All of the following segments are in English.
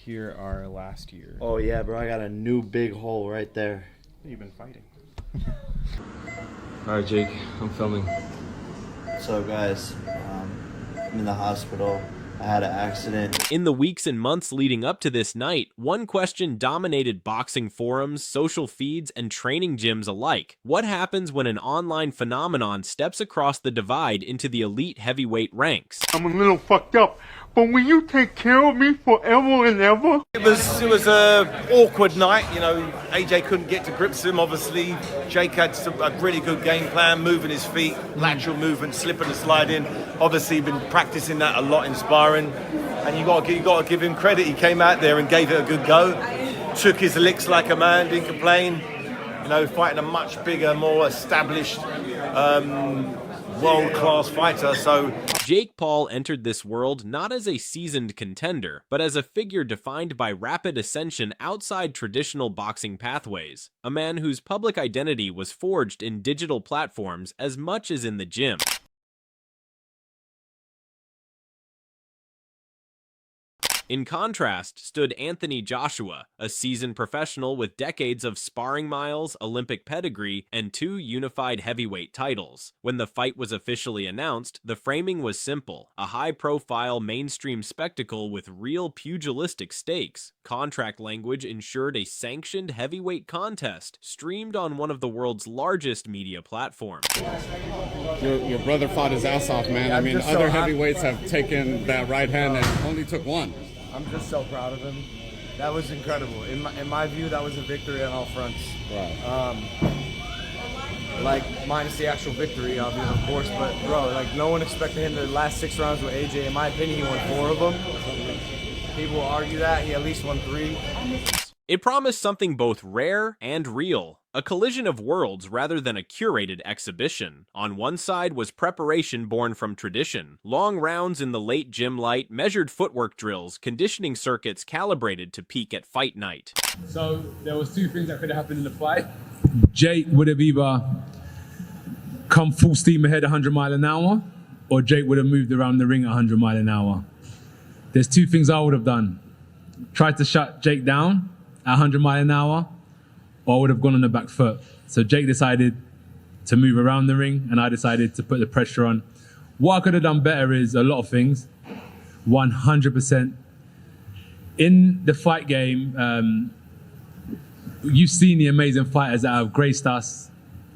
here are last year. Oh yeah, bro, I got a new big hole right there. You've been fighting. Alright, Jake, I'm filming. What's up, guys? I'm in the hospital. I had an accident. In the weeks and months leading up to this night, one question dominated boxing forums, social feeds, and training gyms alike. What happens when an online phenomenon steps across the divide into the elite heavyweight ranks? I'm a little fucked up, but will you take care of me forever and ever? It was a awkward night. You know, AJ couldn't get to grips with him, obviously. Jake had a really good game plan, moving his feet, lateral movement, slipping and sliding. Obviously been practicing that a lot in sparring. And you got to give him credit. He came out there and gave it a good go. Took his licks like a man, didn't complain. You know, fighting a much bigger, more established world-class fighter. So Jake Paul entered this world not as a seasoned contender, but as a figure defined by rapid ascension outside traditional boxing pathways. A man whose public identity was forged in digital platforms as much as in the gym. In contrast stood Anthony Joshua, a seasoned professional with decades of sparring miles, Olympic pedigree, and 2 unified heavyweight titles. When the fight was officially announced, the framing was simple: a high-profile mainstream spectacle with real pugilistic stakes. Contract language ensured a sanctioned heavyweight contest, streamed on one of the world's largest media platforms. Your brother fought his ass off, man. I mean, other heavyweights have taken that right hand and only took one. I'm just so proud of him. That was incredible. In my view, that was a victory on all fronts. Right. Like, minus the actual victory, of course, but bro, like, no one expected him to last 6 rounds with AJ. In my opinion, he won 4 of them. People will argue that. He at least won 3. It promised something both rare and real, a collision of worlds rather than a curated exhibition. On one side was preparation born from tradition, long rounds in the late gym light, measured footwork drills, conditioning circuits calibrated to peak at fight night. So there was 2 things that could have happened in the fight. Jake would have either come full steam ahead 100 miles an hour, or Jake would have moved around the ring 100 miles an hour. There's 2 things I would have done. Tried to shut Jake down at 100 miles an hour, or I would have gone on the back foot. So Jake decided to move around the ring, and I decided to put the pressure on. What I could have done better is a lot of things. 100%. In the fight game, you've seen the amazing fighters that have graced us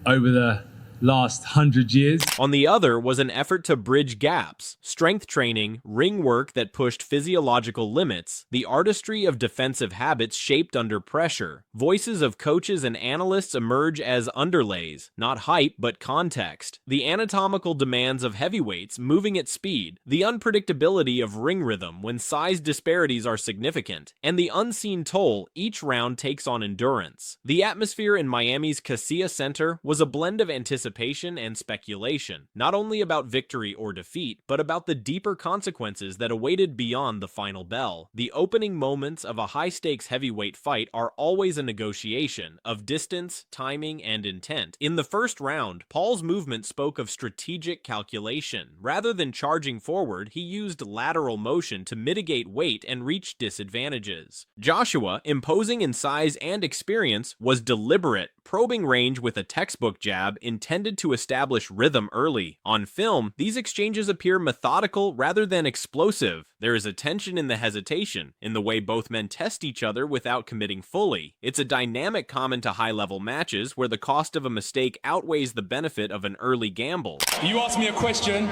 over the last 100 years. On the other was an effort to bridge gaps, strength training, ring work that pushed physiological limits, the artistry of defensive habits shaped under pressure. Voices of coaches and analysts emerge as underlays, not hype but context. The anatomical demands of heavyweights moving at speed, the unpredictability of ring rhythm when size disparities are significant, and the unseen toll each round takes on endurance. The atmosphere in Miami's Casilla Center was a blend of anticipation and speculation, not only about victory or defeat, but about the deeper consequences that awaited beyond the final bell. The opening moments of a high-stakes heavyweight fight are always a negotiation of distance, timing, and intent. In the first round, Paul's movement spoke of strategic calculation. Rather than charging forward, he used lateral motion to mitigate weight and reach disadvantages. Joshua, imposing in size and experience, was deliberate, probing range with a textbook jab intended to establish rhythm early. On film, these exchanges appear methodical rather than explosive. There is a tension in the hesitation, in the way both men test each other without committing fully. It's a dynamic common to high-level matches where the cost of a mistake outweighs the benefit of an early gamble. You asked me a question.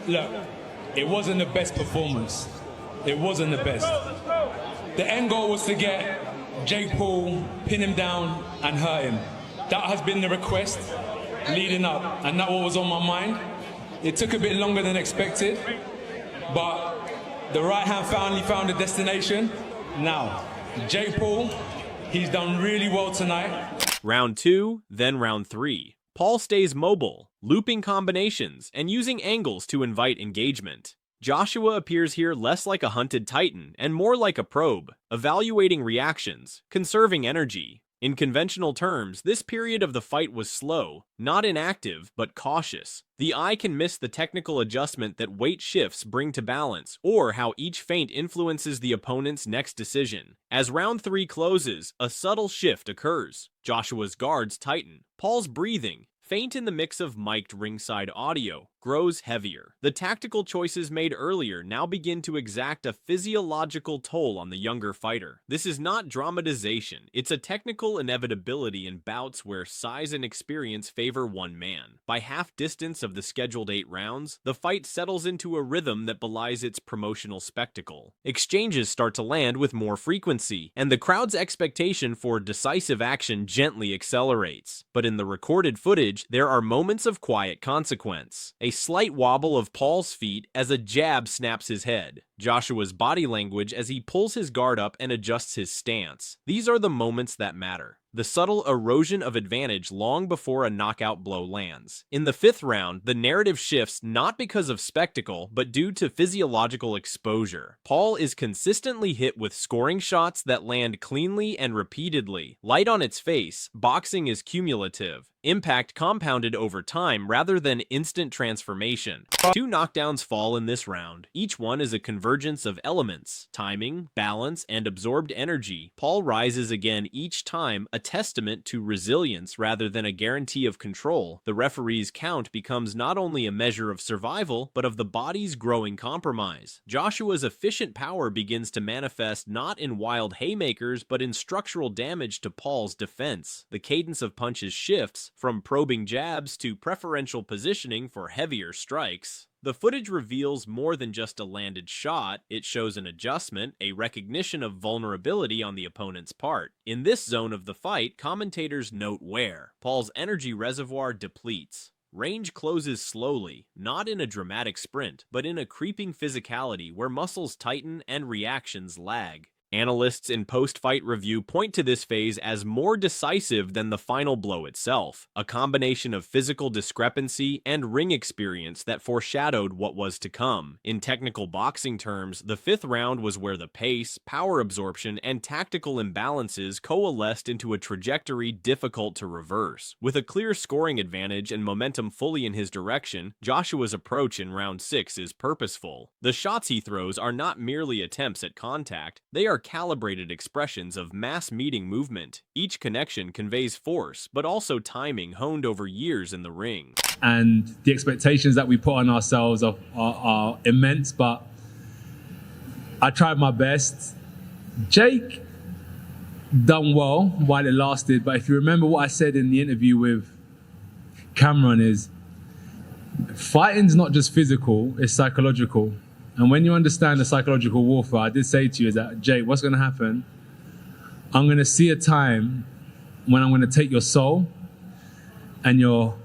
Look, it wasn't the best performance. It wasn't the best. The end goal was to get Jake Paul, pin him down, and hurt him. That has been the request leading up, and that was on my mind. It took a bit longer than expected, but the right hand finally found a destination. Now, Jake Paul, he's done really well tonight. Round 2, then round 3. Paul stays mobile, looping combinations, and using angles to invite engagement. Joshua appears here less like a hunted titan and more like a probe, evaluating reactions, conserving energy. In conventional terms, this period of the fight was slow, not inactive, but cautious. The eye can miss the technical adjustment that weight shifts bring to balance, or how each feint influences the opponent's next decision. As round 3 closes, a subtle shift occurs. Joshua's guards tighten. Paul's breathing, faint in the mix of mic'd ringside audio, grows heavier. The tactical choices made earlier now begin to exact a physiological toll on the younger fighter. This is not dramatization, it's a technical inevitability in bouts where size and experience favor one man. By half distance of the scheduled 8 rounds, the fight settles into a rhythm that belies its promotional spectacle. Exchanges start to land with more frequency, and the crowd's expectation for decisive action gently accelerates. But in the recorded footage, there are moments of quiet consequence. A slight wobble of Paul's feet as a jab snaps his head. Joshua's body language as he pulls his guard up and adjusts his stance. These are the moments that matter. The subtle erosion of advantage long before a knockout blow lands. In the 5th round, the narrative shifts not because of spectacle, but due to physiological exposure. Paul is consistently hit with scoring shots that land cleanly and repeatedly. Light on its face, boxing is cumulative. Impact compounded over time rather than instant transformation. 2 knockdowns fall in this round. Each one is a convergence of elements, timing, balance, and absorbed energy. Paul rises again each time, a testament to resilience rather than a guarantee of control. The referee's count becomes not only a measure of survival, but of the body's growing compromise. Joshua's efficient power begins to manifest not in wild haymakers, but in structural damage to Paul's defense. The cadence of punches shifts from probing jabs to preferential positioning for heavier strikes. The footage reveals more than just a landed shot. It shows an adjustment, a recognition of vulnerability on the opponent's part. In this zone of the fight, commentators note wear. Paul's energy reservoir depletes. Range closes slowly, not in a dramatic sprint, but in a creeping physicality where muscles tighten and reactions lag. Analysts in post-fight review point to this phase as more decisive than the final blow itself, a combination of physical discrepancy and ring experience that foreshadowed what was to come. In technical boxing terms, the 5th round was where the pace, power absorption, and tactical imbalances coalesced into a trajectory difficult to reverse. With a clear scoring advantage and momentum fully in his direction, Joshua's approach in round 6 is purposeful. The shots he throws are not merely attempts at contact, they are calibrated expressions of mass-meeting movement. Each connection conveys force, but also timing honed over years in the ring. And the expectations that we put on ourselves are immense, but I tried my best. Jake done well while it lasted, but if you remember what I said in the interview with Cameron is, fighting's not just physical, it's psychological. And when you understand the psychological warfare, I did say to you is that, Jake, what's going to happen? I'm going to see a time when I'm going to take your soul and you're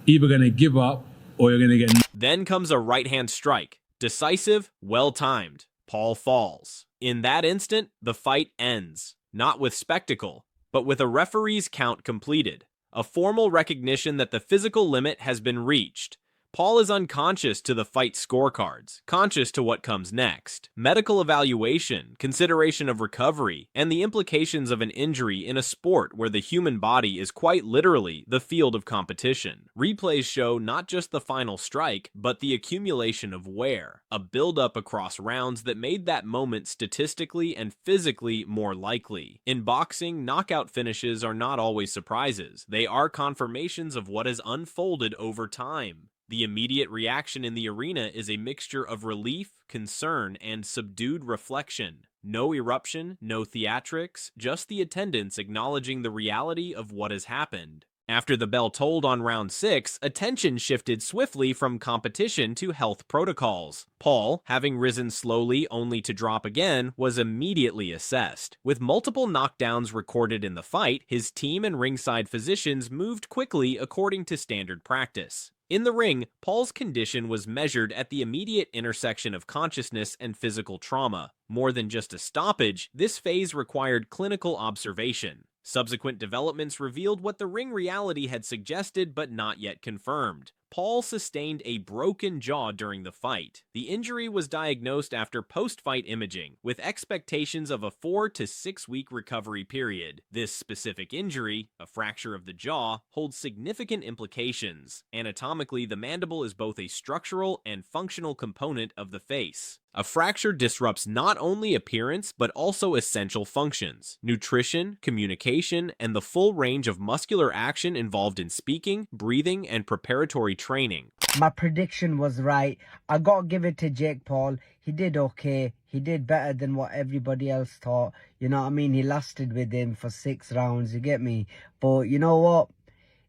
either going to give up or you're going to get... Then comes a right-hand strike. Decisive, well-timed. Paul falls. In that instant, the fight ends. Not with spectacle, but with a referee's count completed. A formal recognition that the physical limit has been reached. Paul is unconscious to the fight scorecards, conscious to what comes next. Medical evaluation, consideration of recovery, and the implications of an injury in a sport where the human body is quite literally the field of competition. Replays show not just the final strike, but the accumulation of wear, a buildup across rounds that made that moment statistically and physically more likely. In boxing, knockout finishes are not always surprises. They are confirmations of what has unfolded over time. The immediate reaction in the arena is a mixture of relief, concern, and subdued reflection. No eruption, no theatrics, just the attendants acknowledging the reality of what has happened. After the bell tolled on round 6, attention shifted swiftly from competition to health protocols. Paul, having risen slowly only to drop again, was immediately assessed. With multiple knockdowns recorded in the fight, his team and ringside physicians moved quickly according to standard practice. In the ring, Paul's condition was measured at the immediate intersection of consciousness and physical trauma. More than just a stoppage, this phase required clinical observation. Subsequent developments revealed what the ring reality had suggested but not yet confirmed. Paul sustained a broken jaw during the fight. The injury was diagnosed after post-fight imaging, with expectations of a 4 to 6 week recovery period. This specific injury, a fracture of the jaw, holds significant implications. Anatomically, the mandible is both a structural and functional component of the face. A fracture disrupts not only appearance, but also essential functions: nutrition, communication, and the full range of muscular action involved in speaking, breathing, and preparatory training. My prediction was right. I gotta give it to Jake Paul. He did okay. He did better than what everybody else thought. You know what I mean? He lasted with him for 6 rounds, you get me? But you know what?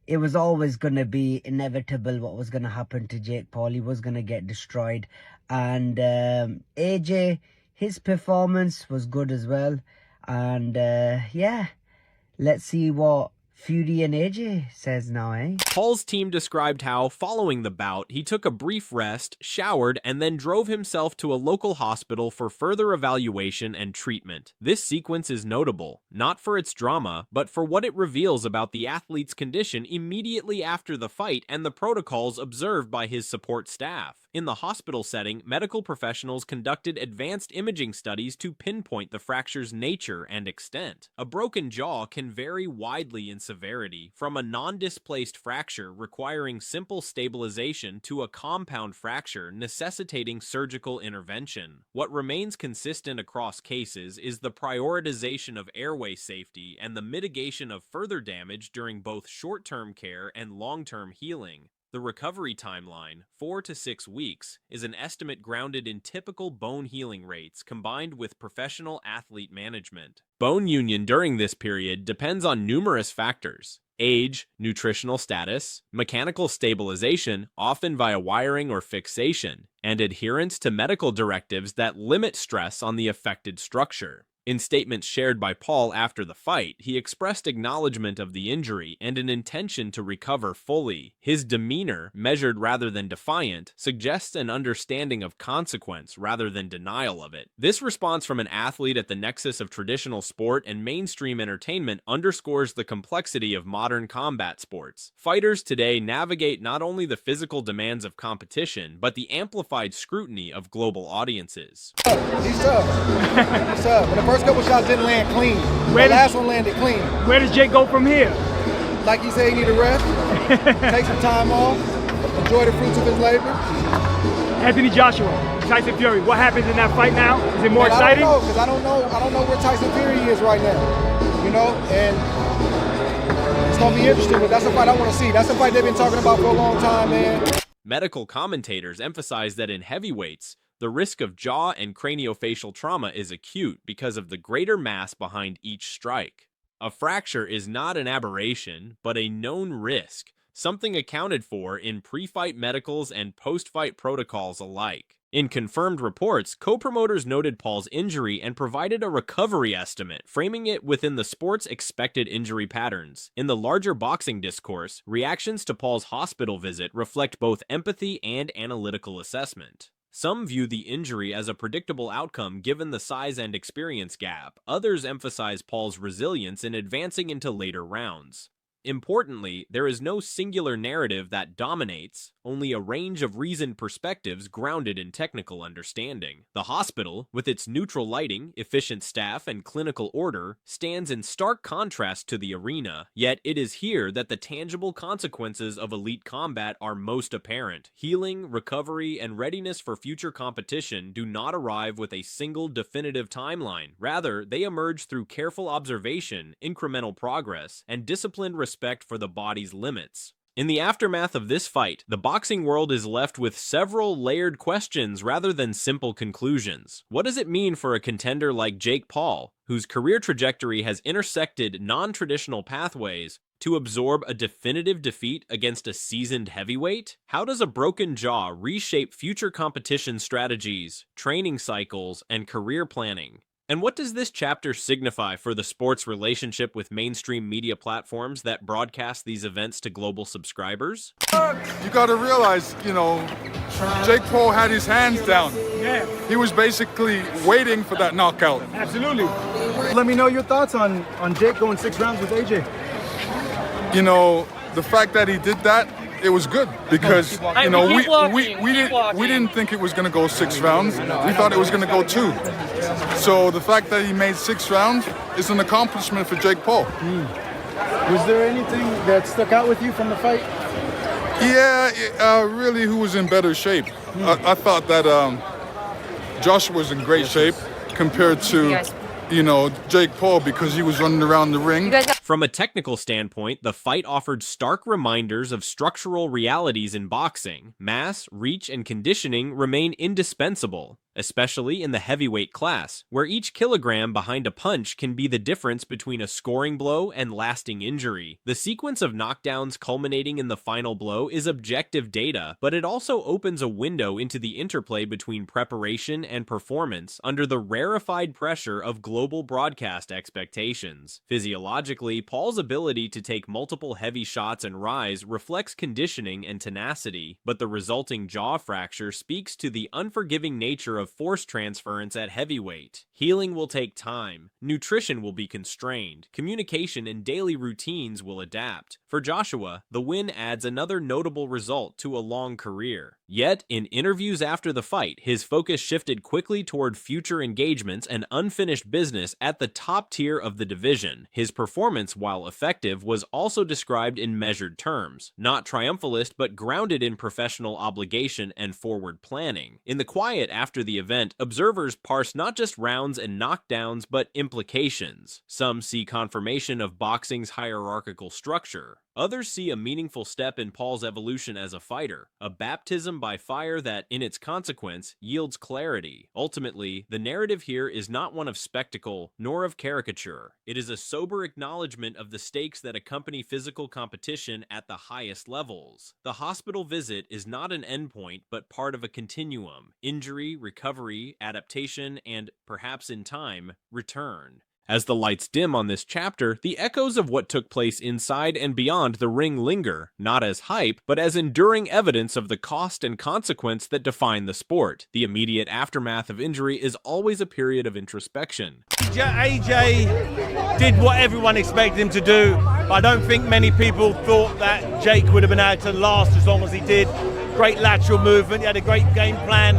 It was always going to be inevitable what was going to happen to Jake Paul. He was going to get destroyed. And AJ, his performance was good as well. And yeah, let's see what Fury and AJ says now, eh? Paul's team described how, following the bout, he took a brief rest, showered, and then drove himself to a local hospital for further evaluation and treatment. This sequence is notable, not for its drama, but for what it reveals about the athlete's condition immediately after the fight and the protocols observed by his support staff. In the hospital setting, medical professionals conducted advanced imaging studies to pinpoint the fracture's nature and extent. A broken jaw can vary widely in severity, from a non-displaced fracture requiring simple stabilization to a compound fracture necessitating surgical intervention. What remains consistent across cases is the prioritization of airway safety and the mitigation of further damage during both short-term care and long-term healing. The recovery timeline, 4 to 6 weeks, is an estimate grounded in typical bone healing rates combined with professional athlete management. Bone union during this period depends on numerous factors: age, nutritional status, mechanical stabilization, often via wiring or fixation, and adherence to medical directives that limit stress on the affected structure. In statements shared by Paul after the fight, he expressed acknowledgement of the injury and an intention to recover fully. His demeanor, measured rather than defiant, suggests an understanding of consequence rather than denial of it. This response from an athlete at the nexus of traditional sport and mainstream entertainment underscores the complexity of modern combat sports. Fighters today navigate not only the physical demands of competition, but the amplified scrutiny of global audiences. He's tough. He's tough. But the first couple shots didn't land clean. The last one landed clean. Where does Jake go from here? Like he said, he need a rest, take some time off, enjoy the fruits of his labor. Anthony Joshua, Tyson Fury. What happens in that fight now? Is it more exciting? I don't know, because I don't know where Tyson Fury is right now. You know, and it's gonna be interesting. But that's a fight I want to see. That's a fight they've been talking about for a long time, man. Medical commentators emphasize that in heavyweights, the risk of jaw and craniofacial trauma is acute because of the greater mass behind each strike. A fracture is not an aberration, but a known risk, something accounted for in pre-fight medicals and post-fight protocols alike. In confirmed reports, co-promoters noted Paul's injury and provided a recovery estimate, framing it within the sport's expected injury patterns. In the larger boxing discourse, reactions to Paul's hospital visit reflect both empathy and analytical assessment. Some view the injury as a predictable outcome given the size and experience gap. Others emphasize Paul's resilience in advancing into later rounds. Importantly, there is no singular narrative that dominates, only a range of reasoned perspectives grounded in technical understanding. The hospital, with its neutral lighting, efficient staff, and clinical order, stands in stark contrast to the arena, yet it is here that the tangible consequences of elite combat are most apparent. Healing, recovery, and readiness for future competition do not arrive with a single definitive timeline. Rather, they emerge through careful observation, incremental progress, and disciplined respect for the body's limits. In the aftermath of this fight, the boxing world is left with several layered questions rather than simple conclusions. What does it mean for a contender like Jake Paul, whose career trajectory has intersected non-traditional pathways, to absorb a definitive defeat against a seasoned heavyweight? How does a broken jaw reshape future competition strategies, training cycles, and career planning? And what does this chapter signify for the sport's relationship with mainstream media platforms that broadcast these events to global subscribers? You got to realize, Jake Paul had his hands down. Yeah. He was basically waiting for that knockout. Absolutely. Let me know your thoughts on Jake going 6 rounds with AJ. The fact that he did that it was good because you know we didn't think it was going to go 6 rounds. We thought it was going to go 2. So the fact that he made 6 rounds is an accomplishment for Jake Paul. Was there anything that stuck out with you from the fight? Yeah, really, who was in better shape? I thought that Joshua was in great shape compared to, you know, Jake Paul because he was running around the ring. From a technical standpoint, the fight offered stark reminders of structural realities in boxing. Mass, reach, and conditioning remain indispensable, especially in the heavyweight class, where each kilogram behind a punch can be the difference between a scoring blow and lasting injury. The sequence of knockdowns culminating in the final blow is objective data, but it also opens a window into the interplay between preparation and performance under the rarefied pressure of global broadcast expectations. Physiologically, Paul's ability to take multiple heavy shots and rise reflects conditioning and tenacity, but the resulting jaw fracture speaks to the unforgiving nature of force transference at heavyweight. Healing will take time, nutrition will be constrained, communication and daily routines will adapt. For Joshua, the win adds another notable result to a long career. Yet, in interviews after the fight, his focus shifted quickly toward future engagements and unfinished business at the top tier of the division. His performance, while effective, was also described in measured terms, not triumphalist but grounded in professional obligation and forward planning. In the quiet after the event, observers parse not just rounds and knockdowns but implications. Some see confirmation of boxing's hierarchical structure. Others see a meaningful step in Paul's evolution as a fighter, a baptism by fire that, in its consequence, yields clarity. Ultimately, the narrative here is not one of spectacle, nor of caricature. It is a sober acknowledgement of the stakes that accompany physical competition at the highest levels. The hospital visit is not an endpoint, but part of a continuum: injury, recovery, adaptation, and, perhaps in time, return. As the lights dim on this chapter, the echoes of what took place inside and beyond the ring linger, not as hype, but as enduring evidence of the cost and consequence that define the sport. The immediate aftermath of injury is always a period of introspection. AJ did what everyone expected him to do. I don't think many people thought that Jake would have been able to last as long as he did. Great lateral movement, he had a great game plan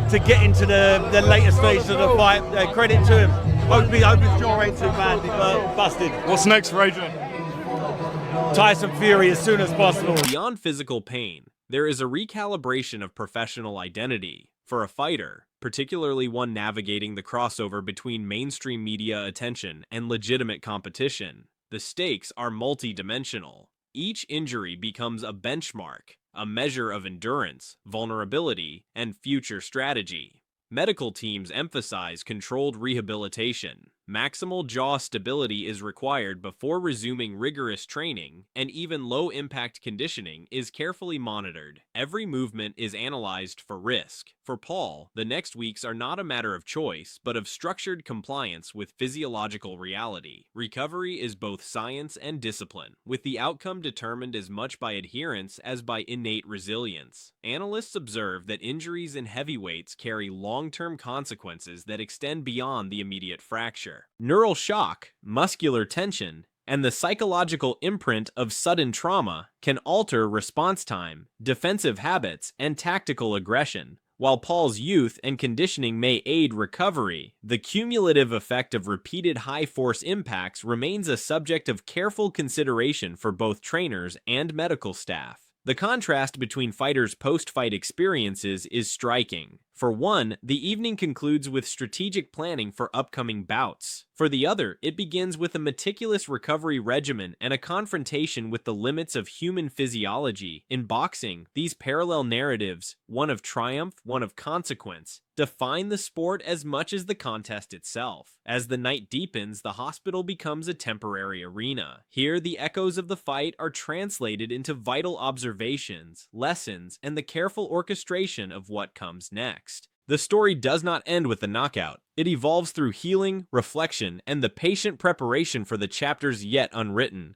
to get into the later stages of the fight. Credit to him. Hope his jaw ain't too badly busted. What's next for AJ? Tyson Fury as soon as possible. Beyond physical pain, there is a recalibration of professional identity. For a fighter, particularly one navigating the crossover between mainstream media attention and legitimate competition, the stakes are multi-dimensional. Each injury becomes a benchmark, a measure of endurance, vulnerability, and future strategy. Medical teams emphasize controlled rehabilitation. Maximal jaw stability is required before resuming rigorous training, and even low-impact conditioning is carefully monitored. Every movement is analyzed for risk. For Paul, the next weeks are not a matter of choice, but of structured compliance with physiological reality. Recovery is both science and discipline, with the outcome determined as much by adherence as by innate resilience. Analysts observe that injuries in heavyweights carry long-term consequences that extend beyond the immediate fracture. Neural shock, muscular tension, and the psychological imprint of sudden trauma can alter response time, defensive habits, and tactical aggression. While Paul's youth and conditioning may aid recovery, the cumulative effect of repeated high-force impacts remains a subject of careful consideration for both trainers and medical staff. The contrast between fighters' post-fight experiences is striking. For one, the evening concludes with strategic planning for upcoming bouts. For the other, it begins with a meticulous recovery regimen and a confrontation with the limits of human physiology. In boxing, these parallel narratives, one of triumph, one of consequence, define the sport as much as the contest itself. As the night deepens, the hospital becomes a temporary arena. Here, the echoes of the fight are translated into vital observations, lessons, and the careful orchestration of what comes next. The story does not end with the knockout. It evolves through healing, reflection, and the patient preparation for the chapters yet unwritten.